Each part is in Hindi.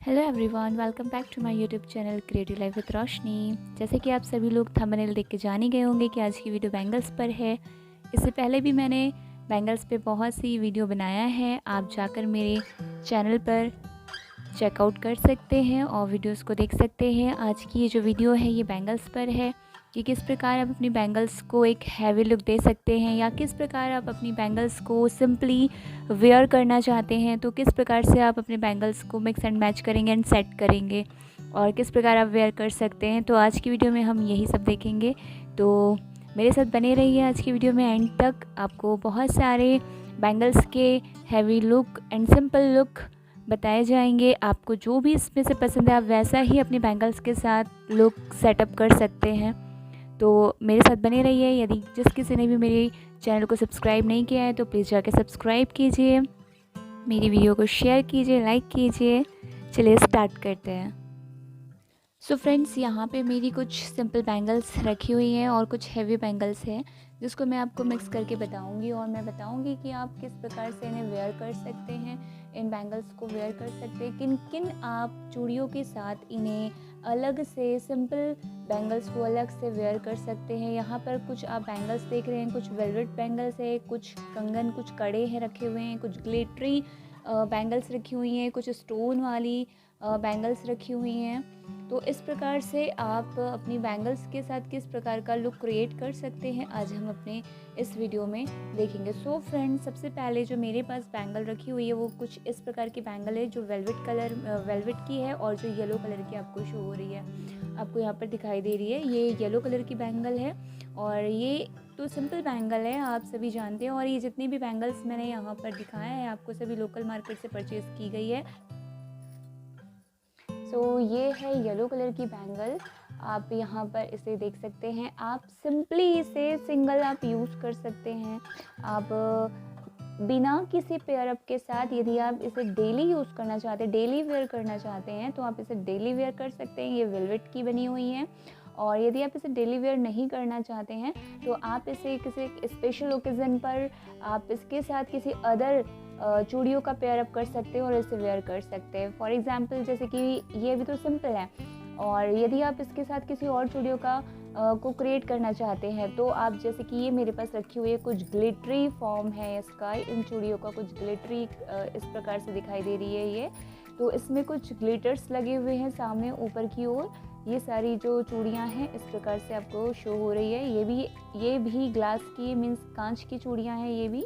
Hello everyone, welcome back to my YouTube channel creative life with Roshni. जैसे कि आप सभी लोग थंबनेल देख के जान ही गए होंगे कि आज की वीडियो बैंगल्स पर है। इससे पहले भी मैंने बैंगल्स पे बहुत सी वीडियो बनाया है, आप जाकर मेरे चैनल पर चेकआउट कर सकते हैं और वीडियोस को देख सकते हैं। आज की ये जो वीडियो है ये बैंगल्स पर है कि किस प्रकार आप अपनी बैंगल्स को एक हैवी लुक दे सकते हैं, या किस प्रकार आप अपनी बैंगल्स को सिंपली वेयर करना चाहते हैं तो किस प्रकार से आप अपने बैंगल्स को मिक्स एंड मैच करेंगे एंड सेट करेंगे और किस प्रकार आप वेयर कर सकते हैं। तो आज की वीडियो में हम यही सब देखेंगे, तो मेरे साथ बने रहिए आज की वीडियो में एंड तक। आपको बहुत सारे बैंगल्स के heavy look and simple look बताए जाएंगे। आपको जो भी इसमें से पसंद है आप वैसा ही अपने बैंगल्स के साथ लुक सेटअप कर सकते हैं। तो मेरे साथ बने रहिए। यदि जिस किसी ने भी मेरे चैनल को सब्सक्राइब नहीं किया है तो प्लीज़ जाके सब्सक्राइब कीजिए, मेरी वीडियो को शेयर कीजिए, लाइक कीजिए। चलिए स्टार्ट करते हैं। सो फ्रेंड्स, यहाँ पे मेरी कुछ सिंपल बैंगल्स रखी हुई हैं और कुछ हैवी बैंगल्स हैं जिसको मैं आपको मिक्स करके बताऊंगी, और मैं बताऊंगी कि आप किस प्रकार से इन्हें वेयर कर सकते हैं, इन बैंगल्स को वेयर कर सकते हैं, किन किन आप चूड़ियों के साथ इन्हें अलग से सिंपल बैंगल्स को अलग से वेयर कर सकते हैं। यहाँ पर कुछ आप बैंगल्स देख रहे हैं, कुछ वेलवेट बैंगल्स है, कुछ कंगन, कुछ कड़े हैं रखे हुए हैं, कुछ ग्लिटरी बैंगल्स रखी हुई हैं, कुछ स्टोन वाली बैंगल्स रखी हुई हैं। तो इस प्रकार से आप अपनी बैंगल्स के साथ किस प्रकार का लुक क्रिएट कर सकते हैं आज हम अपने इस वीडियो में देखेंगे। सो फ्रेंड्स, सबसे पहले जो मेरे पास बैंगल रखी हुई है वो कुछ इस प्रकार की बैंगल है जो वेलवेट की है और जो येलो कलर की आपको शो हो रही है, आपको यहाँ पर दिखाई दे रही है। ये येलो कलर की बैंगल है और ये तो सिंपल बैंगल है, आप सभी जानते हैं। और ये जितनी भी बैंगल्स मैंने यहाँ पर दिखाया है आपको सभी लोकल मार्केट से परचेज़ की गई है। सो ये है येलो कलर की बैंगल, आप यहाँ पर इसे देख सकते हैं। आप सिंपली इसे सिंगल आप यूज़ कर सकते हैं, आप बिना किसी पेयर अप के साथ। यदि आप इसे डेली यूज़ करना चाहते हैं, डेली वेयर करना चाहते हैं तो आप इसे डेली वेयर कर सकते हैं। ये वेलवेट की बनी हुई हैं। और यदि आप इसे डेली वेयर नहीं करना चाहते हैं तो आप इसे किसी स्पेशल ओकेज़न पर आप इसके साथ किसी अदर चूड़ियों का पेयर अप कर सकते हैं और इसे वेयर कर सकते हैं। फॉर एग्जांपल, जैसे कि ये भी तो सिंपल है, और यदि आप इसके साथ किसी और चूड़ियों का को क्रिएट करना चाहते हैं तो आप, जैसे कि ये मेरे पास रखी हुई है, कुछ ग्लिटरी फॉर्म है इसका, इन चूड़ियों का कुछ ग्लिटरी इस प्रकार से दिखाई दे रही है ये। तो इसमें कुछ ग्लिटर्स लगे हुए हैं सामने ऊपर की ओर। ये सारी जो चूड़ियाँ हैं इस प्रकार से आपको शो हो रही है। ये भी ग्लास की, मीन्स कांच की चूड़ियाँ हैं ये भी,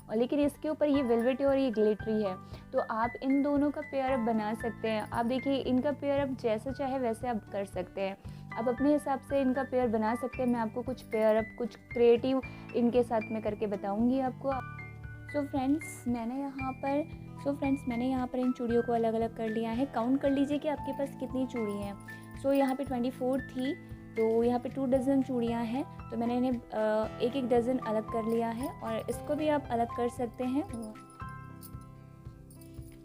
और लेकिन इसके ऊपर ये वेलवेट है और ये ग्लिटरी है। तो आप इन दोनों का पेयर अप बना सकते हैं। आप देखिए, इनका पेयर अप जैसे चाहे वैसे आप कर सकते हैं, आप अपने हिसाब से इनका पेयर बना सकते हैं। मैं आपको कुछ पेयर अप, कुछ क्रिएटिव इनके साथ में करके बताऊंगी आपको। सो फ्रेंड्स, मैंने यहाँ पर इन चूड़ियों को अलग अलग कर लिया है। काउंट कर लीजिए कि आपके पास कितनी चूड़ी हैं। सो यहाँ पे 24 थी, तो यहाँ पे 2 डज़न चूड़ियाँ हैं, तो मैंने इन्हें एक एक डज़न अलग कर लिया है। और इसको भी आप अलग कर सकते हैं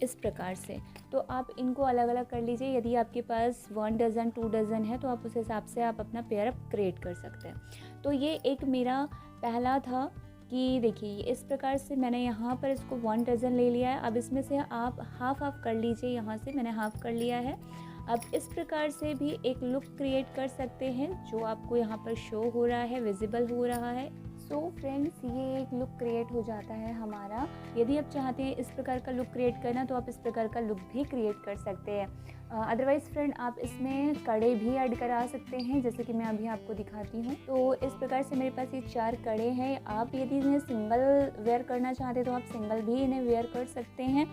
इस प्रकार से। तो आप इनको अलग अलग कर लीजिए। यदि आपके पास 1 डज़न 2 डज़न है तो आप उस हिसाब से आप अपना पेयर अप क्रिएट कर सकते हैं। तो ये एक मेरा पहला था कि देखिए इस प्रकार से मैंने यहाँ पर इसको 1 डज़न ले लिया है। अब इसमें से आप हाफ कर लीजिए, यहाँ से मैंने हाफ कर लिया है। अब इस प्रकार से भी एक लुक क्रिएट कर सकते हैं जो आपको यहाँ पर शो हो रहा है, विजिबल हो रहा है। सो फ्रेंड्स, ये एक लुक क्रिएट हो जाता है हमारा। यदि आप चाहते हैं इस प्रकार का लुक क्रिएट करना तो आप इस प्रकार का लुक भी क्रिएट कर सकते हैं। अदरवाइज़ फ्रेंड, आप इसमें कड़े भी ऐड करा सकते हैं, जैसे कि मैं अभी आपको दिखाती हूँ। तो इस प्रकार से मेरे पास ये 4 कड़े हैं। आप यदि इन्हें सिंगल वेयर करना चाहते हैं तो आप सिंगल भी इन्हें वेयर कर सकते हैं।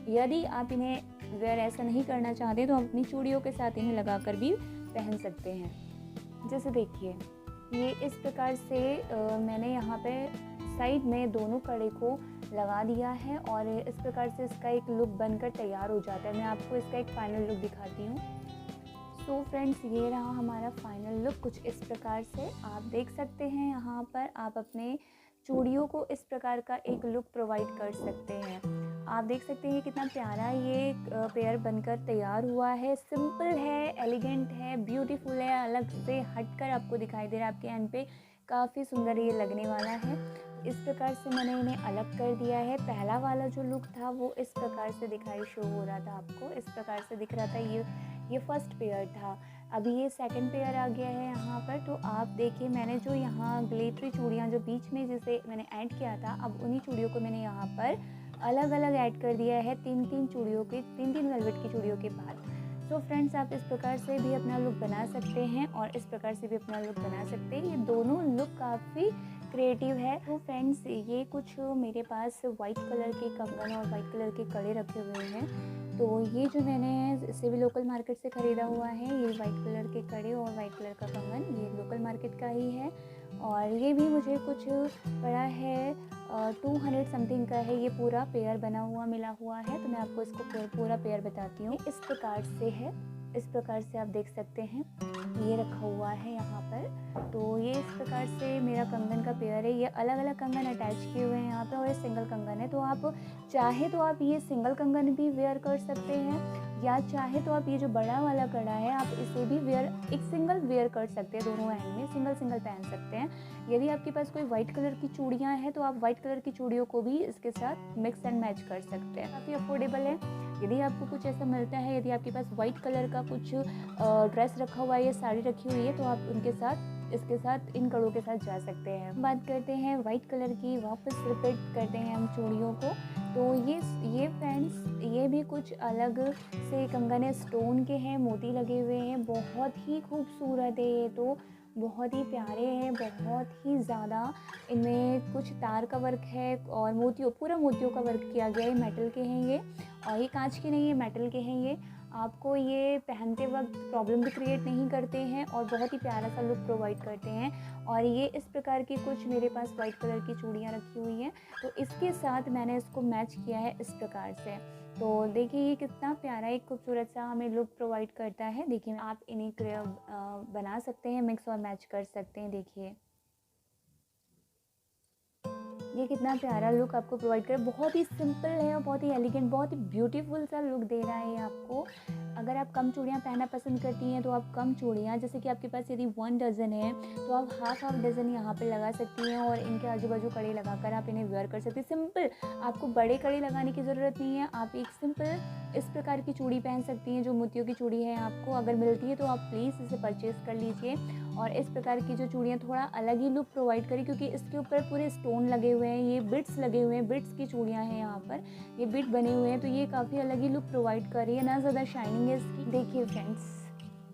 यदि आप इन्हें वेयर ऐसा नहीं करना चाहते तो आप अपनी चूड़ियों के साथ इन्हें लगा कर भी पहन सकते हैं। जैसे देखिए, ये इस प्रकार से मैंने यहाँ पे साइड में दोनों कड़े को लगा दिया है और इस प्रकार से इसका एक लुक बनकर तैयार हो जाता है। मैं आपको इसका एक फ़ाइनल लुक दिखाती हूँ। सो फ्रेंड्स, ये रहा हमारा फाइनल लुक कुछ इस प्रकार से आप देख सकते हैं। यहाँ पर आप अपने चूड़ियों को इस प्रकार का एक लुक प्रोवाइड कर सकते हैं। आप देख सकते हैं कितना प्यारा ये पेयर बनकर तैयार हुआ है। सिंपल है, एलिगेंट है, ब्यूटीफुल है, अलग से हटकर आपको दिखाई दे रहा है। आपके एंड पे काफ़ी सुंदर ये लगने वाला है। इस प्रकार से मैंने इन्हें अलग कर दिया है। पहला वाला जो लुक था वो इस प्रकार से दिखाई शो हो रहा था आपको, इस प्रकार से दिख रहा था। ये फर्स्ट पेयर था। अभी ये सेकंड पेयर आ गया है यहाँ पर। तो आप देखिए मैंने जो यहाँ ग्लिटरी चूड़ियाँ जो बीच में जिसे मैंने ऐड किया था, अब उन्हीं चूड़ियों को मैंने यहाँ पर अलग अलग ऐड कर दिया है, तीन चूड़ियों के, तीन वेलवेट की चूड़ियों के बाद। तो फ्रेंड्स आप इस प्रकार से भी अपना लुक बना सकते हैं और इस प्रकार से भी अपना लुक बना सकते हैं। ये दोनों लुक काफ़ी क्रिएटिव है। तो फ्रेंड्स ये कुछ मेरे पास वाइट कलर के कंगन और वाइट कलर के कड़े रखे हुए हैं। तो ये जो मैंने सिविल लोकल मार्केट से ख़रीदा हुआ है, ये वाइट कलर के कड़े और वाइट कलर का कंगन, ये लोकल मार्केट का ही है। और ये भी मुझे कुछ पड़ा है 200 समथिंग का है। ये पूरा पेयर बना हुआ मिला हुआ है। तो मैं आपको इसको पूरा पेयर बताती हूँ। इस प्रकार से है, इस प्रकार से आप देख सकते हैं, ये रखा हुआ है यहाँ पर। तो ये इस प्रकार से मेरा कंगन का पेयर है। ये अलग अलग कंगन अटैच किए हुए हैं यहाँ पे और ये सिंगल कंगन है। तो आप चाहे तो आप ये सिंगल कंगन भी वेयर कर सकते हैं, या चाहे तो आप ये जो बड़ा वाला कड़ा है आप इसे भी एक सिंगल वेयर कर सकते हैं। दोनों एंड में सिंगल पहन सकते हैं। यदि आपके पास कोई वाइट कलर की चूड़ियाँ हैं तो आप वाइट कलर की चूड़ियों को भी इसके साथ मिक्स एंड मैच कर सकते हैं। काफ़ी अफोर्डेबल है। यदि आपको कुछ ऐसा मिलता है, यदि आपके पास वाइट कलर का कुछ ड्रेस रखा हुआ है या साड़ी रखी हुई है, तो आप उनके साथ इसके साथ इन कड़ों के साथ जा सकते हैं। बात करते हैं वाइट कलर की, वापस रिपीट करते हैं हम चूड़ियों को। तो ये फ्रेंड्स ये भी कुछ अलग से कंगन है, स्टोन के हैं, मोती लगे हुए हैं, बहुत ही खूबसूरत है। ये तो बहुत ही प्यारे हैं, बहुत ही ज़्यादा। इनमें कुछ तार का वर्क है और पूरा मोतियों का वर्क किया गया है। मेटल के हैं ये, और ये कांच के नहीं है, मेटल के हैं ये। आपको ये पहनते वक्त प्रॉब्लम भी क्रिएट नहीं करते हैं और बहुत ही प्यारा सा लुक प्रोवाइड करते हैं। और ये इस प्रकार की कुछ मेरे पास वाइट कलर की चूड़ियाँ रखी हुई हैं। तो इसके साथ मैंने इसको मैच किया है इस प्रकार से। तो देखिए ये कितना प्यारा एक खूबसूरत सा हमें लुक प्रोवाइड करता है। देखिए आप इन्हें बना सकते हैं, मिक्स और मैच कर सकते हैं। देखिए ये कितना प्यारा लुक आपको प्रोवाइड करे। बहुत ही सिंपल है और बहुत ही एलिगेंट, बहुत ही ब्यूटीफुल सा लुक दे रहा है ये आपको। अगर आप कम चूड़ियाँ पहनना पसंद करती हैं तो आप कम चूड़ियाँ, जैसे कि आपके पास यदि 1 डज़न है तो आप हाफ डज़न यहाँ पे लगा सकती हैं और इनके आजू बाजू कड़े लगाकर आप इन्हें वेयर कर सकती हैं। सिंपल, आपको बड़े कड़े लगाने की ज़रूरत नहीं है। आप एक सिंपल इस प्रकार की चूड़ी पहन सकती हैं, जो मोतियों की चूड़ी है। आपको अगर मिलती है तो आप प्लीज़ इसे परचेज़ कर लीजिए। और इस प्रकार की जो चूड़ियाँ थोड़ा अलग ही लुक प्रोवाइड करें, क्योंकि इसके ऊपर पूरे स्टोन लगे हुए हैं, ये बिट्स लगे हुए हैं, बिट्स की चूड़ियाँ हैं यहाँ पर, ये बिट बने हुए हैं। तो ये काफ़ी अलग ही लुक प्रोवाइड कर रही है, ना ज़्यादा शाइनिंग है इसकी। देखिए फ्रेंड्स,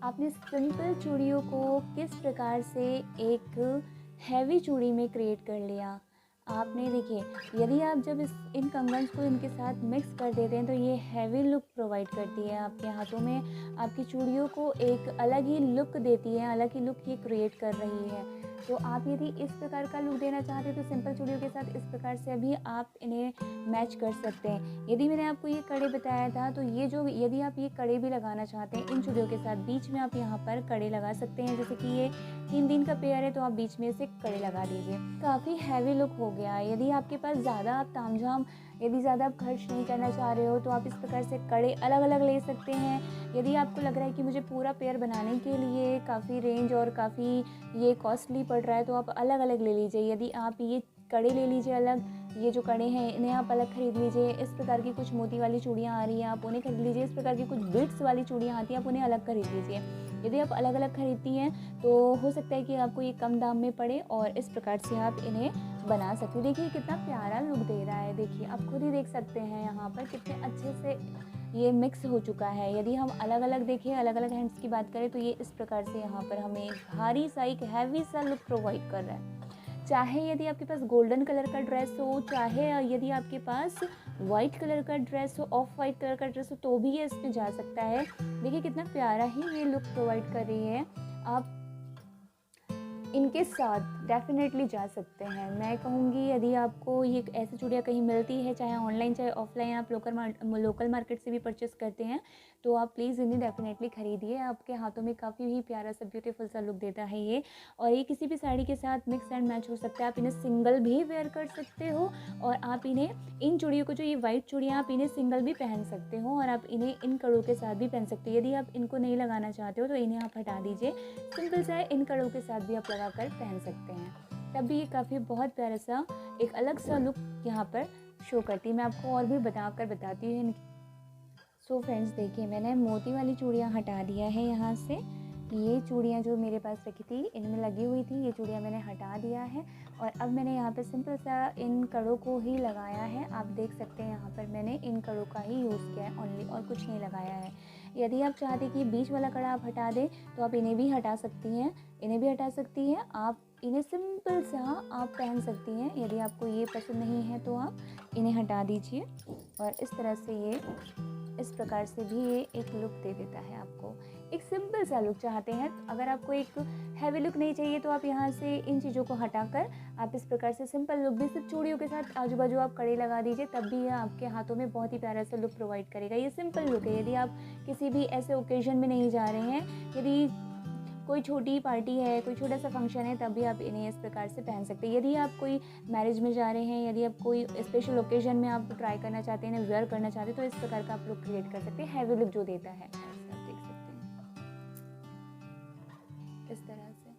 आपने सिंपल चूड़ियों को किस प्रकार से एक हैवी चूड़ी में क्रिएट कर लिया। आपने देखिए, यदि आप जब इन कंगन्स को इनके साथ मिक्स कर देते हैं तो ये हैवी लुक प्रोवाइड करती है आपके हाथों में, आपकी चूड़ियों को एक अलग ही लुक देती है, अलग ही लुक ये क्रिएट कर रही है। तो आप यदि इस प्रकार का लुक देना चाहते हैं तो सिंपल चूड़ियों के साथ इस प्रकार से भी आप इन्हें मैच कर सकते हैं। यदि मैंने आपको ये कड़े बताया था, तो ये जो यदि आप ये कड़े भी लगाना चाहते हैं इन चूड़ियों के साथ, बीच में आप यहाँ पर कड़े लगा सकते हैं। जैसे कि ये 3 दिन का पेयर है तो आप बीच में से कड़े लगा दीजिए, काफ़ी हैवी लुक हो गया। यदि आपके पास ज़्यादा आप तामझाम, यदि ज़्यादा आप खर्च नहीं करना चाह रहे हो तो आप इस प्रकार से कड़े अलग अलग ले सकते हैं। यदि आपको लग रहा है कि मुझे पूरा पेयर बनाने के लिए काफ़ी रेंज और काफ़ी ये कॉस्टली पड़ रहा है, तो आप अलग अलग ले लीजिए। यदि आप ये कड़े ले लीजिए अलग, ये जो कड़े हैं इन्हें आप अलग खरीद लीजिए। इस प्रकार की कुछ मोती वाली चूड़ियाँ आ रही हैं, आप उन्हें खरीद लीजिए। इस प्रकार की कुछ बीट्स वाली चूड़ियाँ आती हैं, आप उन्हें अलग खरीद लीजिए। यदि आप अलग अलग खरीदती हैं तो हो सकता है कि आपको ये कम दाम में पड़े और इस प्रकार से आप इन्हें बना सकते हैं। देखिए कितना प्यारा लुक दे रहा है। देखिए आप खुद ही देख सकते हैं यहाँ पर कितने अच्छे से ये मिक्स हो चुका है। यदि हम अलग अलग देखें, अलग अलग हैंड्स की बात करें, तो ये इस प्रकार से यहाँ पर हमें भारी सा एक हैवी सा लुक प्रोवाइड कर रहा है। चाहे यदि आपके पास गोल्डन कलर का ड्रेस हो, चाहे यदि आपके पास वाइट कलर का ड्रेस हो, ऑफ वाइट कलर का ड्रेस हो, तो भी ये इसमें जा सकता है। देखिए कितना प्यारा ही ये लुक प्रोवाइड कर रही है। आप इनके साथ डेफिनेटली जा सकते हैं। मैं कहूँगी यदि आपको ये ऐसी चूड़ियाँ कहीं मिलती है, चाहे ऑनलाइन चाहे ऑफलाइन, आप लोकल मार्केट से भी परचेस करते हैं, तो आप प्लीज़ इन्हें डेफिनेटली ख़रीदिए। आपके हाथों में काफ़ी ही प्यारा सा ब्यूटीफुल सा लुक देता है ये। और ये किसी भी साड़ी के साथ मिक्स एंड मैच हो सकता है। आप इन्हें सिंगल भी वेयर कर सकते हो और आप इन्हें इन चूड़ियों को, जो ये वाइट चूड़ियाँ, आप इन्हें सिंगल भी पहन सकते हो और आप इन्हें इन कड़ों के साथ भी पहन सकते हो। यदि आप इनको नहीं लगाना चाहते हो तो इन्हें आप हटा दीजिए, सिंपल सा इन कड़ों के साथ भी आप लगा कर पहन सकते हैं। तब भी ये काफ़ी बहुत प्यारा सा एक अलग सा लुक यहाँ पर शो करती है। मैं आपको और भी बताती हूँ। सो फ्रेंड्स देखिए, मैंने मोती वाली चूड़ियाँ हटा दिया है यहाँ से। ये चूड़ियाँ जो मेरे पास रखी थी, इनमें लगी हुई थी, ये चूड़ियाँ मैंने हटा दिया है और अब मैंने यहाँ पे सिंपल सा इन कड़ों को ही लगाया है। आप देख सकते हैं यहाँ पर मैंने इन कड़ों का ही यूज़ किया है ओनली, और कुछ नहीं लगाया है। यदि आप चाहते कि बीच वाला कड़ा आप हटा दें तो आप इन्हें भी हटा सकती हैं, आप इन्हें सिंपल सा आप पहन सकती हैं। यदि आपको ये पसंद नहीं है तो आप इन्हें हटा दीजिए और इस तरह से ये इस प्रकार से भी ये एक लुक दे देता है आपको। एक सिंपल सा लुक चाहते हैं, अगर आपको एक हैवी लुक नहीं चाहिए तो आप यहाँ से इन चीज़ों को हटाकर आप इस प्रकार से सिंपल लुक भी सिर्फ चूड़ियों के साथ आजू बाजू आप कड़े लगा दीजिए, तब भी ये आपके हाथों में बहुत ही प्यारा सा लुक प्रोवाइड करेगा। ये सिंपल लुक है। यदि आप किसी भी ऐसे ओकेजन में नहीं जा रहे हैं, यदि कोई छोटी पार्टी है, कोई छोटा सा फंक्शन है, तब भी आप इन्हें इस प्रकार से पहन सकते हैं। यदि आप कोई मैरिज में जा रहे हैं, यदि आप कोई स्पेशल ओकेजन में आप ट्राई करना चाहते हैं, वेयर करना चाहते हैं, तो इस प्रकार का आप लुक क्रिएट कर सकते हैं। हैवी लुक जो देता है, आप देख सकते हैं इस तरह से।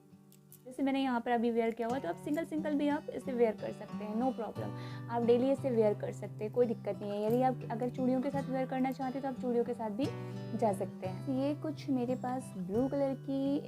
जैसे मैंने यहाँ पर अभी वेयर किया हुआ, तो आप सिंगल भी आप इसे वेयर कर सकते हैं, नो प्रॉब्लम। आप डेली इसे वेयर कर सकते हैं, कोई दिक्कत नहीं है। यदि आप अगर चूड़ियों के साथ वेयर करना चाहते हैं तो आप चूड़ियों के साथ भी जा सकते हैं। ये कुछ मेरे पास ब्लू कलर की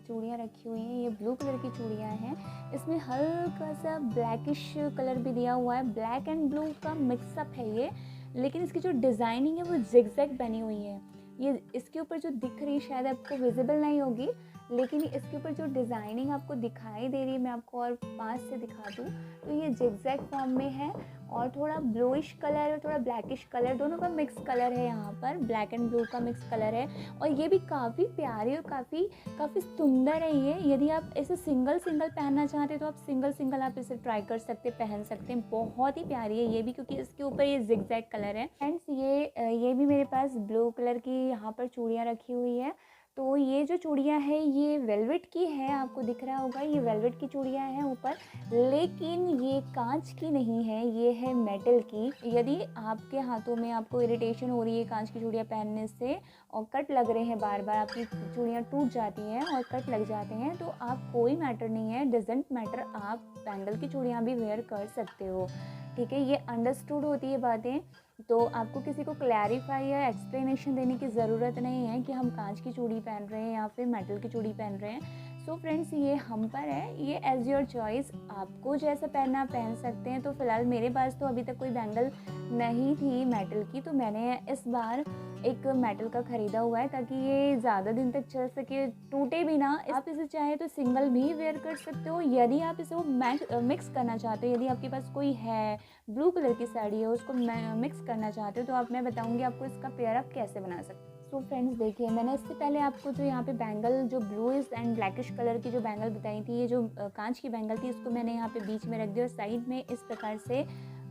चूड़ियाँ रखी हुई हैं। ये ब्लू कलर की चूड़ियाँ हैं, इसमें हल्का सा ब्लैकिश कलर भी दिया हुआ है, ब्लैक एंड ब्लू का मिक्सअप है ये। लेकिन इसकी जो डिज़ाइनिंग है वो जिगजैग बनी हुई है। ये इसके ऊपर जो दिख रही, शायद आपको विजिबल नहीं होगी, लेकिन इसके ऊपर जो डिज़ाइनिंग आपको दिखाई दे रही है, मैं आपको और पास से दिखा दूँ तो ये जिगजैग फॉर्म में है और थोड़ा ब्लूइश कलर और थोड़ा ब्लैकिश कलर, दोनों का मिक्स कलर है। यहाँ पर ब्लैक एंड ब्लू का मिक्स कलर है और ये भी काफ़ी प्यारी और काफ़ी सुंदर है ये। यदि आप इसे सिंगल पहनना चाहते हैं तो आप सिंगल आप इसे ट्राई कर सकते हैं, पहन सकते हैं। बहुत ही प्यारी है ये भी, क्योंकि इसके ऊपर ये जिगजैग कलर है। फ्रेंड्स ये भी मेरे पास ब्लू कलर की यहाँ पर चूड़ियाँ रखी हुई है। तो ये जो चूड़ियाँ हैं ये वेलवेट की है, आपको दिख रहा होगा, ये वेलवेट की चूड़ियाँ हैं ऊपर, लेकिन ये कांच की नहीं है, ये है मेटल की। यदि आपके हाथों में आपको इरिटेशन हो रही है कांच की चूड़ियाँ पहनने से और कट लग रहे हैं, बार बार आपकी चूड़ियाँ टूट जाती हैं और कट लग जाते हैं, तो आप कोई मैटर नहीं है, डजेंट मैटर, आप बैंगल की चूड़ियाँ भी वेयर कर सकते हो। ठीक है, ये अंडरस्टूड होती है बातें, तो आपको किसी को क्लैरिफाई या एक्सप्लेनेशन देने की ज़रूरत नहीं है कि हम कांच की चूड़ी पहन रहे हैं या फिर मेटल की चूड़ी पहन रहे हैं। सो फ्रेंड्स, ये हम पर है, ये एज़ योर चॉइस, आपको जैसा पहनना पहन सकते हैं। तो फ़िलहाल मेरे पास तो अभी तक कोई बैंगल नहीं थी मेटल की, तो मैंने इस बार एक मेटल का ख़रीदा हुआ है ताकि ये ज़्यादा दिन तक चल सके, टूटे भी ना। आप इसे चाहे तो सिंगल भी वेयर कर सकते हो। यदि आप इसे मिक्स करना चाहते हो, यदि आपके पास कोई है ब्लू कलर की साड़ी है, उसको मिक्स करना चाहते हो, तो मैं बताऊँगी आपको इसका पेयर आप कैसे बना सकते हो। सो फ्रेंड्स देखिए, मैंने इससे पहले आपको जो यहाँ पे बैंगल जो ब्लूइश एंड ब्लैकिश कलर की जो बैंगल बताई थी, ये जो कांच की बैंगल थी, इसको मैंने यहाँ पे बीच में रख दिया और साइड में इस प्रकार से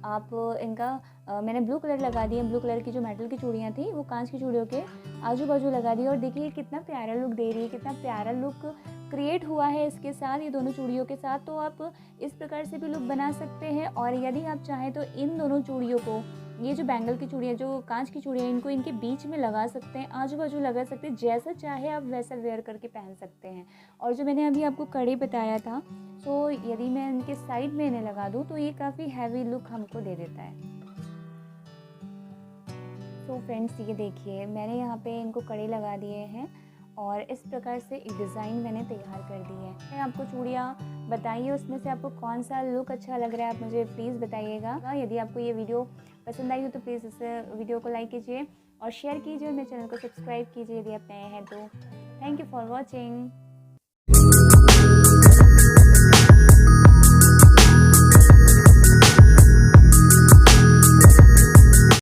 आप इनका मैंने ब्लू कलर लगा दिया। ब्लू कलर की जो मेटल की चूड़ियाँ थी वो कांच की चूड़ियों के आजू बाजू लगा दी और देखिए कितना प्यारा लुक दे रही है, कितना प्यारा लुक क्रिएट हुआ है इसके साथ, ये दोनों चूड़ियों के साथ। तो आप इस प्रकार से भी लुक बना सकते हैं। और यदि आप चाहें तो इन दोनों चूड़ियों को, ये जो बैंगल की चूड़ियाँ, जो कांच की चूड़ियाँ, इनको इनके बीच में लगा सकते हैं, आजू बाजू लगा सकते हैं, जैसा चाहे आप वैसा वेयर करके पहन सकते हैं। और जो मैंने अभी आपको कड़ी बताया था, तो यदि मैं इनके साइड में इन्हें लगा दूँ तो ये काफ़ी हैवी लुक हमको दे देता है। तो फ्रेंड्स ये देखिए, मैंने यहाँ पे इनको कड़े लगा दिए हैं और इस प्रकार से एक डिज़ाइन मैंने तैयार कर दी है। मैं आपको चूड़ियाँ बताइए, उसमें से आपको कौन सा लुक अच्छा लग रहा है, आप मुझे प्लीज़ बताइएगा। यदि आपको ये वीडियो पसंद आई हो तो प्लीज़ इस वीडियो को लाइक कीजिए और शेयर कीजिए और मेरे चैनल को सब्सक्राइब कीजिए यदि आप नए हैं तो। Thank you for watching.